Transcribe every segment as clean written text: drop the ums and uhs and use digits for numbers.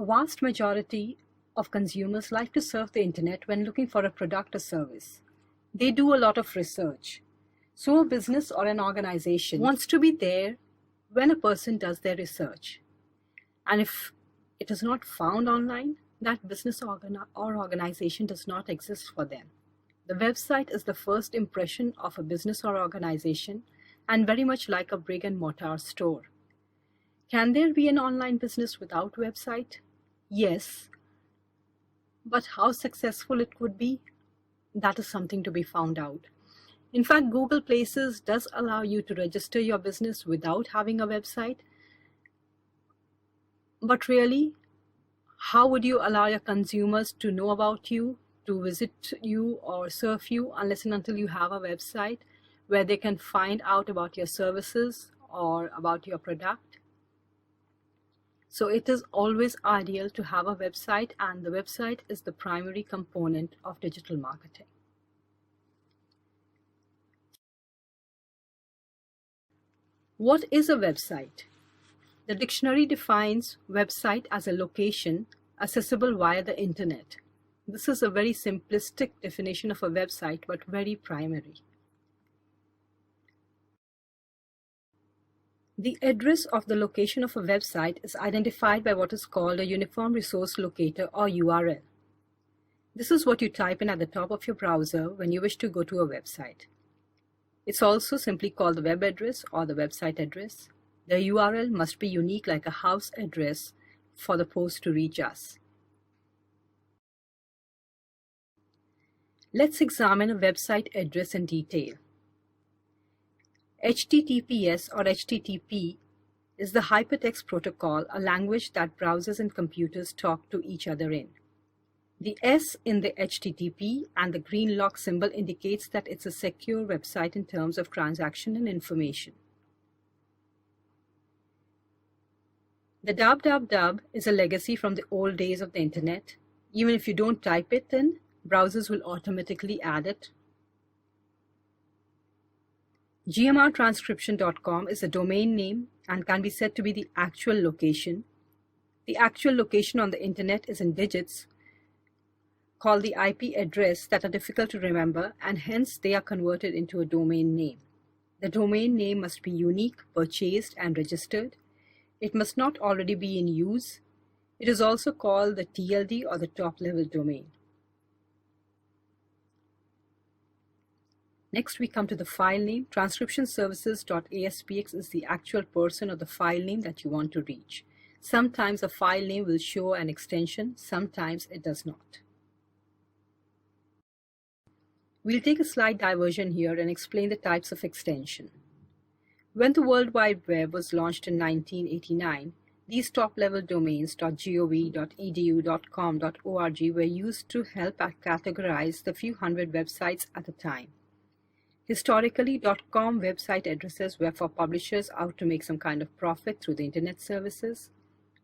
A vast majority of consumers like to surf the internet when looking for a product or service. They do a lot of research. So a business or an organization wants to be there when a person does their research. And if it is not found online, that business or organization does not exist for them. The website is the first impression of a business or organization, and very much like a brick and mortar store. Can there be an online business without website? Yes. But how successful it would be? That is something to be found out. In fact, Google Places does allow you to register your business without having a website. But really, how would you allow your consumers to know about you, to visit you or surf you unless and until you have a website where they can find out about your services or about your product? So it is always ideal to have a website, and the website is the primary component of digital marketing. What is a website? The dictionary defines website as a location accessible via the internet. This is a very simplistic definition of a website, but very primary. The address of the location of a website is identified by what is called a Uniform Resource Locator, or URL. This is what you type in at the top of your browser when you wish to go to a website. It's also simply called the web address or the website address. The URL must be unique, like a house address, for the post to reach us. Let's examine a website address in detail. HTTPS or HTTP is the Hypertext Protocol, a language that browsers and computers talk to each other in. The S in the HTTP and the green lock symbol indicates that it's a secure website in terms of transaction and information. The www is a legacy from the old days of the internet. Even if you don't type it in, browsers will automatically add it. GMRtranscription.com is a domain name and can be said to be the actual location. The actual location on the internet is in digits called the IP address that are difficult to remember, and hence they are converted into a domain name. The domain name must be unique, purchased, and registered. It must not already be in use. It is also called the TLD or the top-level domain. Next, we come to the file name. Transcriptionservices.aspx is the actual person or the file name that you want to reach. Sometimes a file name will show an extension, sometimes it does not. We'll take a slight diversion here and explain the types of extension. When the World Wide Web was launched in 1989, these top-level domains .gov, .edu, .com, .org were used to help categorize the few hundred websites at a time. Historically, .com website addresses were for publishers out to make some kind of profit through the internet services.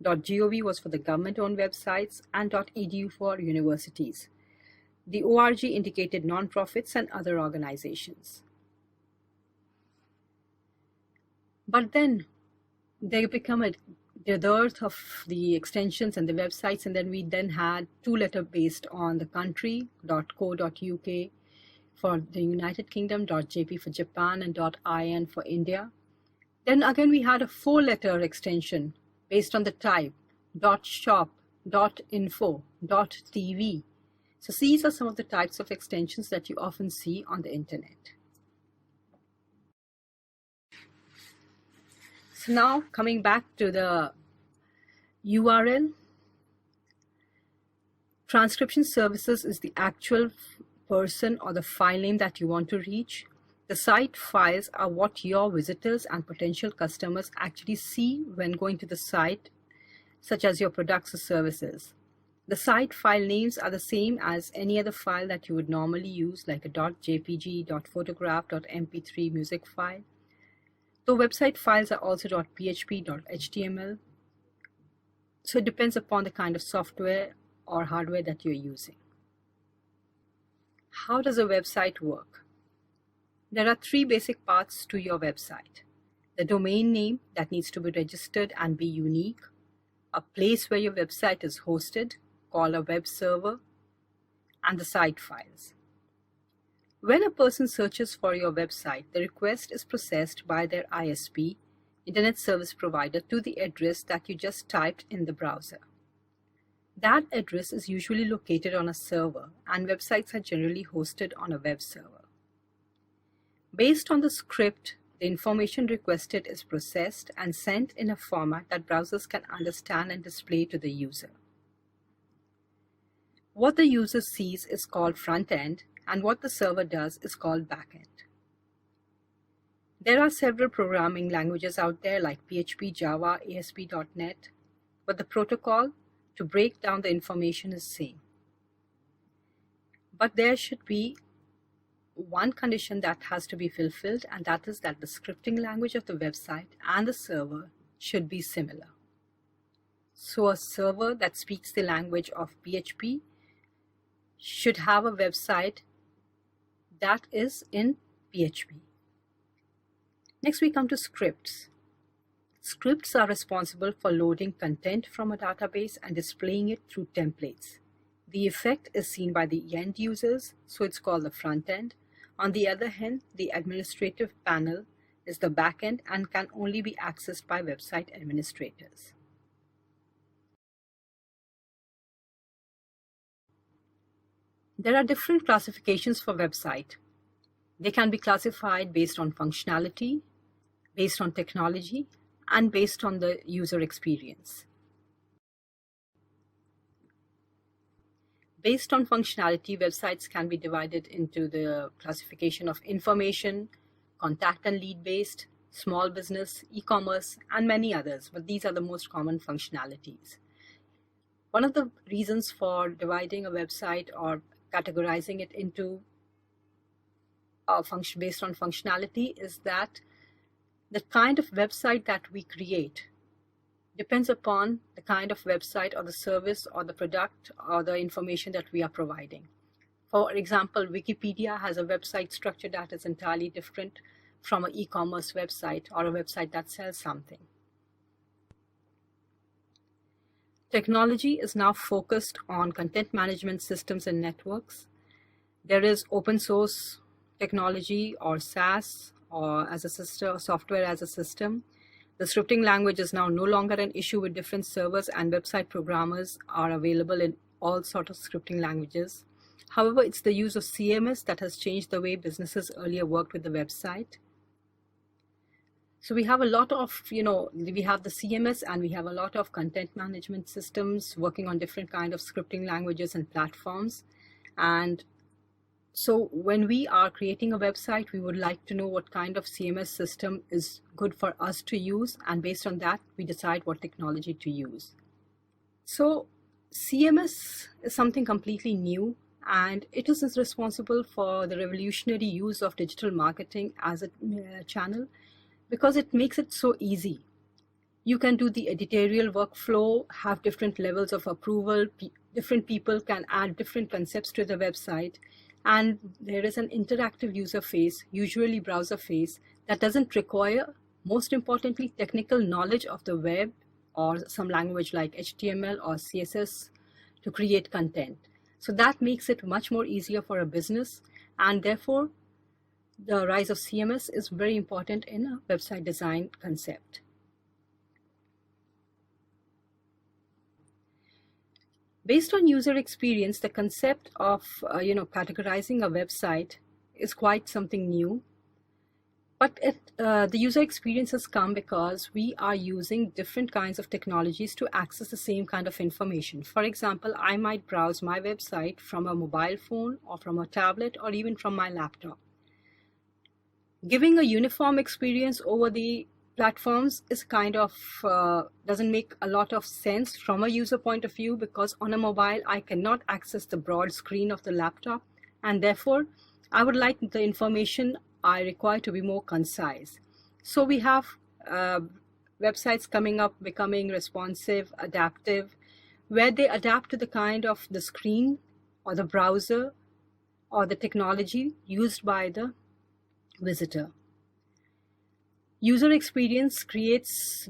.gov was for the government-owned websites, and .edu for universities. The .org indicated non-profits and other organizations. But then there became a dearth of the extensions and the websites, and then we had two-letter based on the country, .co.uk for the United Kingdom, .jp for Japan, and .in for India. Then again we had a four-letter extension based on the type, .shop, .info, .tv. So these are some of the types of extensions that you often see on the internet. So now coming back to the URL, transcription services is the actual person or the file name that you want to reach. The site files are what your visitors and potential customers actually see when going to the site, such as your products or services. The site file names are the same as any other file that you would normally use, like a .jpg, .photograph, .mp3 music file. Though website files are also .php, .html. So it depends upon the kind of software or hardware that you're using. How does a website work? There are three basic parts to your website. The domain name that needs to be registered and be unique. a place where your website is hosted, called a web server, and the site files. When a person searches for your website, the request is processed by their ISP, Internet Service Provider, to the address that you just typed in the browser. That address is usually located on a server, and websites are generally hosted on a web server. Based on the script, the information requested is processed and sent in a format that browsers can understand and display to the user. What the user sees is called front end, and what the server does is called back end. There are several programming languages out there like PHP, Java, ASP.NET, but the protocol to break down the information is same. But there should be one condition that has to be fulfilled, and that is that the scripting language of the website and the server should be similar. So a server that speaks the language of PHP should have a website that is in PHP. Next we come to scripts. Scripts are responsible for loading content from a database and displaying it through templates. The effect is seen by the end users, so it's called the front end. On the other hand, the administrative panel is the back end and can only be accessed by website administrators. There are different classifications for website. They can be classified based on functionality, based on technology, and based on the user experience. Based on functionality, websites can be divided into the classification of information, contact and lead based, small business, e-commerce, and many others, but these are the most common functionalities. One of the reasons for dividing a website or categorizing it into function based on functionality is that the kind of website that we create depends upon the kind of website or the service or the product or the information that we are providing. For example, Wikipedia has a website structure that is entirely different from an e-commerce website or a website that sells something. Technology is now focused on content management systems and networks. There is open source technology or SaaS or as a system, software as a system. The scripting language is now no longer an issue with different servers, and website programmers are available in all sorts of scripting languages. However, it's the use of CMS that has changed the way businesses earlier worked with the website. So we have a lot of, we have the CMS and we have a lot of content management systems working on different kind of scripting languages and platforms. And so when we are creating a website, we would like to know what kind of CMS system is good for us to use. And based on that, we decide what technology to use. So CMS is something completely new, and it is responsible for the revolutionary use of digital marketing as a channel, because it makes it so easy. You can do the editorial workflow, have different levels of approval, different people can add different concepts to the website, and there is an interactive user face, usually browser face, that doesn't require, most importantly, technical knowledge of the web or some language like HTML or CSS to create content. So that makes it much more easier for a business, and therefore the rise of CMS is very important in a website design concept. Based on user experience, the concept of categorizing a website is quite something new. But the user experience has come because we are using different kinds of technologies to access the same kind of information. For example, I might browse my website from a mobile phone or from a tablet or even from my laptop. Giving a uniform experience over the platforms is kind of doesn't make a lot of sense from a user point of view, because on a mobile I cannot access the broad screen of the laptop, and therefore I would like the information I require to be more concise. So we have websites coming up, becoming responsive, adaptive, where they adapt to the kind of the screen or the browser or the technology used by the visitor. User experience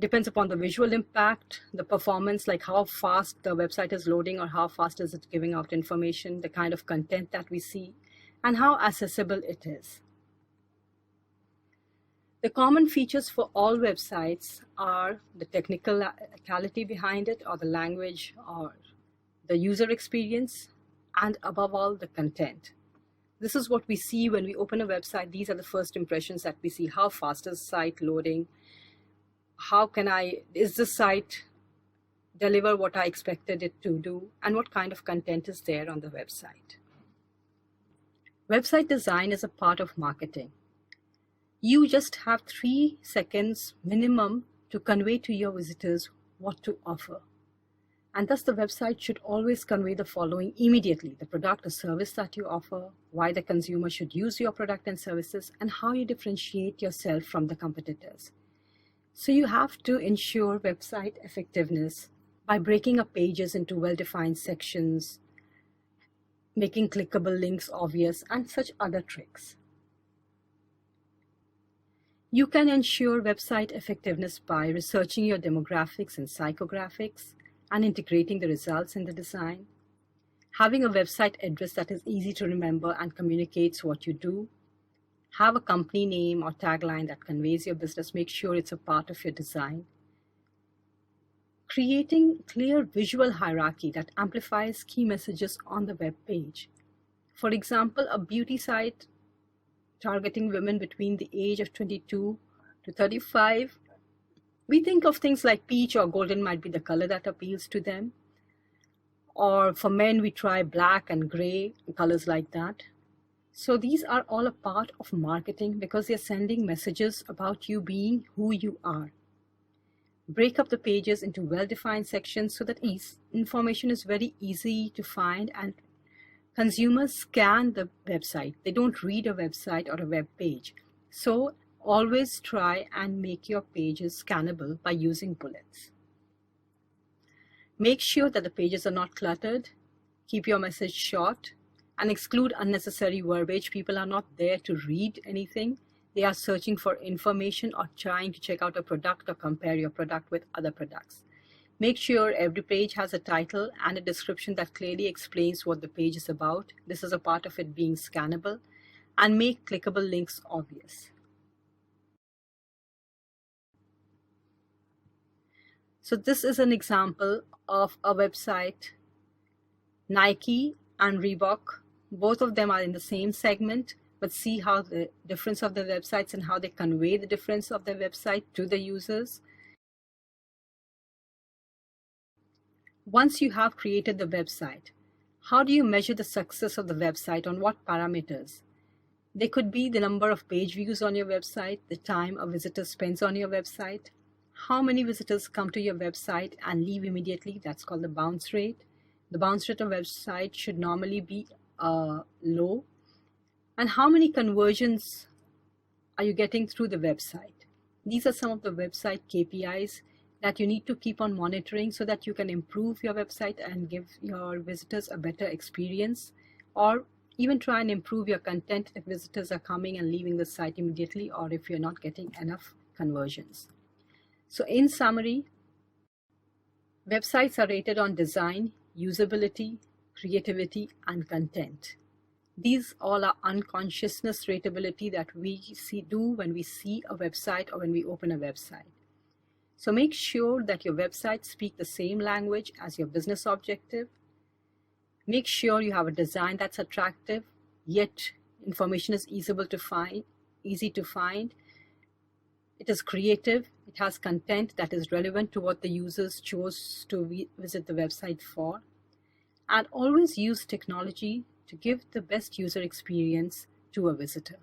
depends upon the visual impact, the performance, like how fast the website is loading or how fast is it giving out information, the kind of content that we see, and how accessible it is. The common features for all websites are the technicality behind it, or the language, or the user experience, and above all, the content. This is what we see when we open a website. These are the first impressions that we see. How fast is the site loading? Is the site deliver what I expected it to do? And what kind of content is there on the website? Website design is a part of marketing. You just have 3 seconds minimum to convey to your visitors what to offer. And thus the website should always convey the following immediately: the product or service that you offer, why the consumer should use your product and services, and how you differentiate yourself from the competitors. So you have to ensure website effectiveness by breaking up pages into well-defined sections, making clickable links obvious, and such other tricks. You can ensure website effectiveness by researching your demographics and psychographics, and integrating the results in the design, having a website address that is easy to remember and communicates what you do, have a company name or tagline that conveys your business, make sure it's a part of your design, creating clear visual hierarchy that amplifies key messages on the web page. For example, a beauty site targeting women between the age of 22 to 35, we think of things like peach or golden might be the color that appeals to them. Or for men, we try black and gray, colors like that. So these are all a part of marketing because they're sending messages about you being who you are. Break up the pages into well-defined sections so that information is very easy to find, and consumers scan the website. They don't read a website or a web page. So always try and make your pages scannable by using bullets. Make sure that the pages are not cluttered. Keep your message short and exclude unnecessary verbiage. People are not there to read anything. They are searching for information or trying to check out a product or compare your product with other products. Make sure every page has a title and a description that clearly explains what the page is about. This is a part of it being scannable. And make clickable links obvious. So this is an example of a website. Nike and Reebok, both of them are in the same segment, but see how the difference of the websites and how they convey the difference of the website to the users. Once you have created the website, how do you measure the success of the website? On what parameters? They could be the number of page views on your website, the time a visitor spends on your website, how many visitors come to your website and leave immediately. That's called the bounce rate. The bounce rate of a website should normally be low. And how many conversions are you getting through the website? These are some of the website KPIs that you need to keep on monitoring so that you can improve your website and give your visitors a better experience, or even try and improve your content if visitors are coming and leaving the site immediately, or if you're not getting enough conversions. So in summary, websites are rated on design, usability, creativity, and content. These all are unconsciousness rateability that we do when we see a website or when we open a website. So make sure that your websites speak the same language as your business objective. Make sure you have a design that's attractive, yet information is easy to find. It is creative. It has content that is relevant to what the users chose to visit the website for. And always use technology to give the best user experience to a visitor.